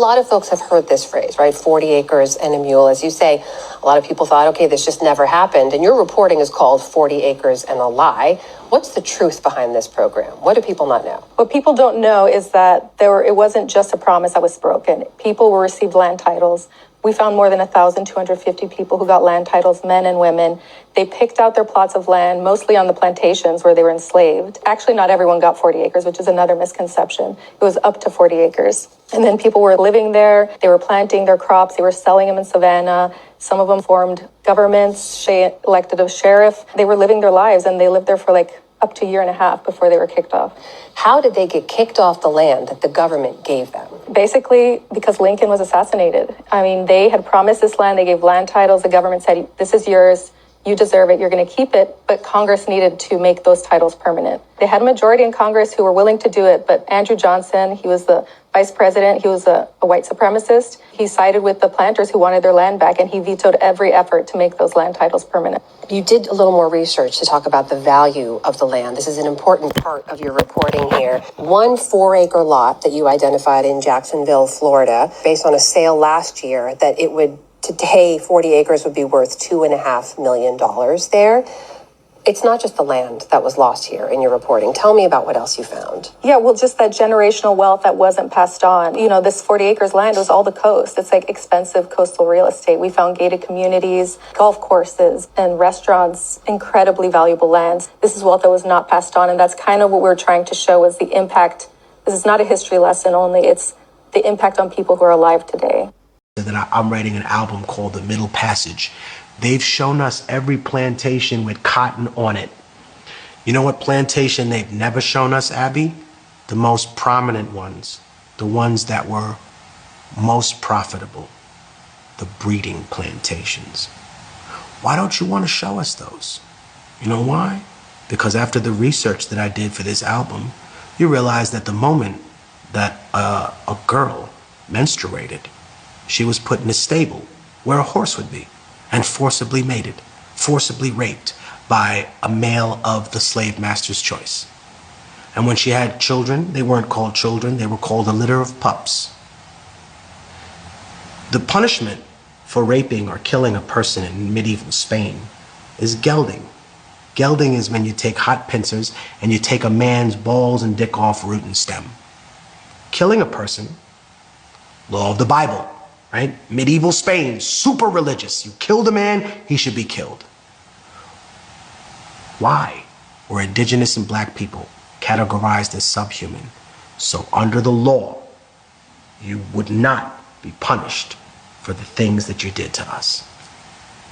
A lot of folks have heard this phrase, right? 40 acres and a mule. As you say, a lot of people thought, okay, this just never happened. And your reporting is called 40 acres and a lie. What's the truth behind this program? What do people not know? What people don't know is that it wasn't just a promise that was broken. People were received land titles. We found more than 1,250 people who got land titles, men and women. They picked out their plots of land, mostly on the plantations where they were enslaved. Actually, not everyone got 40 acres, which is another misconception. It was up to 40 acres. And then people were living there. They were planting their crops. They were selling them in Savannah. Some of them formed governments, elected a sheriff. They were living their lives, and they lived there for up to a year and a half before they were kicked off. How did they get kicked off the land that the government gave them? Basically, because Lincoln was assassinated. I mean, they had promised this land. They gave land titles. The government said, this is yours. You deserve it. You're going to keep it. But Congress needed to make those titles permanent. They had a majority in Congress who were willing to do it. But Andrew Johnson, he was the vice president. He was a white supremacist. He sided with the planters who wanted their land back, and he vetoed every effort to make those land titles permanent. You did a little more research to talk about the value of the land. This is an important part of your reporting here. 1 4-acre lot that you identified in Jacksonville, Florida, based on a sale last year, that it would, today, 40 acres would be worth $2.5 million there. It's not just the land that was lost here in your reporting. Tell me about what else you found. Yeah, well, just that generational wealth that wasn't passed on. You know, this 40 acres land was all the coast. It's like expensive coastal real estate. We found gated communities, golf courses, and restaurants, incredibly valuable lands. This is wealth that was not passed on, and that's kind of what we're trying to show is the impact. This is not a history lesson only. It's the impact on people who are alive today. That I'm writing an album called The Middle Passage. They've shown us every plantation with cotton on it. You know what plantation they've never shown us, Abby? The most prominent ones. The ones that were most profitable. The breeding plantations. Why don't you want to show us those? You know why? Because after the research that I did for this album, you realize that the moment that a girl menstruated, she was put in a stable where a horse would be and forcibly mated, forcibly raped by a male of the slave master's choice. And when she had children, they weren't called children, they were called a litter of pups. The punishment for raping or killing a person in medieval Spain is gelding. Gelding is when you take hot pincers and you take a man's balls and dick off root and stem. Killing a person, law of the Bible, right? Medieval Spain, super religious. You killed a man, he should be killed. Why were indigenous and black people categorized as subhuman? So under the law, you would not be punished for the things that you did to us.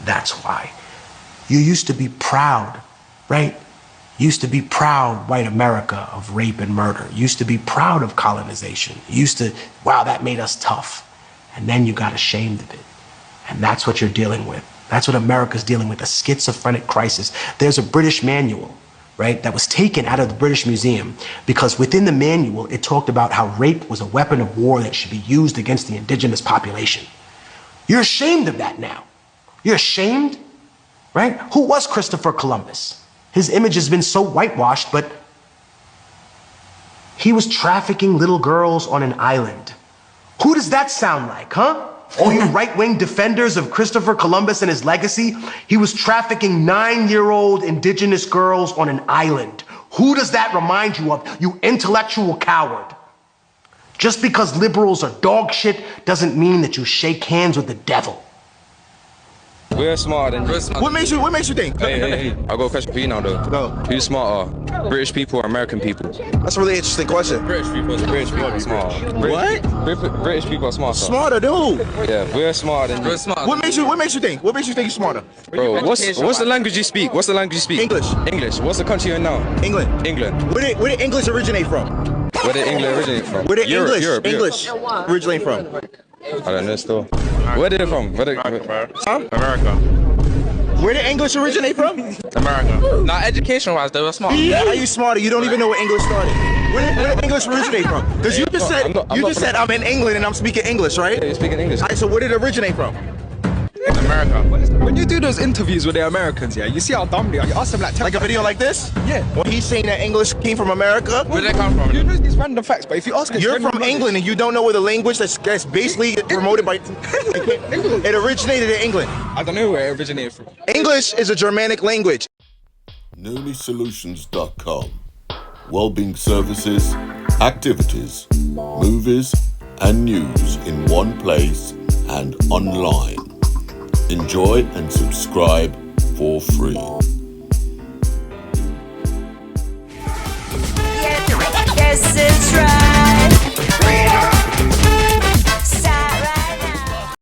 That's why. You used to be proud, right? Used to be proud, white America, of rape and murder. Used to be proud of colonization. Used to, wow, that made us tough. And then you got ashamed of it. And that's what you're dealing with. That's what America's dealing with, a schizophrenic crisis. There's a British manual, right, that was taken out of the British Museum because within the manual, it talked about how rape was a weapon of war that should be used against the indigenous population. You're ashamed of that now. You're ashamed, right? Who was Christopher Columbus? His image has been so whitewashed, but he was trafficking little girls on an island. Who does that sound like, huh? All you right-wing defenders of Christopher Columbus and his legacy, he was trafficking 9-year-old indigenous girls on an island. Who does that remind you of, you intellectual coward? Just because liberals are dog shit doesn't mean that you shake hands with the devil. We're smarter than you. What makes you think? Hey. I got a question for you now, though. Go. Who's smarter, British people or American people? That's a really interesting question. British people are smart. What? British people are smarter. Smarter, dude. Yeah, we're smarter than you. What makes you think? What makes you think you're smarter? Bro, what's the language you speak? What's the language you speak? English. English. What's the country you're in now? England. England. Where did English originate from? Where did England originate from? Where did Europe. English originate from? I don't know still. Where did it from? America. Where did English originate from? America. Not education-wise, they were smart. Yeah, how you smarter? You don't even know where English started. Where did English originate from? Because you just said I'm in England and I'm speaking English, right? Yeah, you're speaking English. All right, so where did it originate from? In America. When you do those interviews with the Americans, yeah, you see how dumb they are. You ask them like Like a video like this? Yeah. When he's saying that English came from America? Where did they come from? You know these random facts, but if you ask, You're from England and you don't know where the language that's basically promoted by... It originated in England. I don't know where it originated from. English is a Germanic language. NoniSolutions.com. Wellbeing services, activities, movies, and news in one place and online. Enjoy and subscribe for free. Yes, it's right.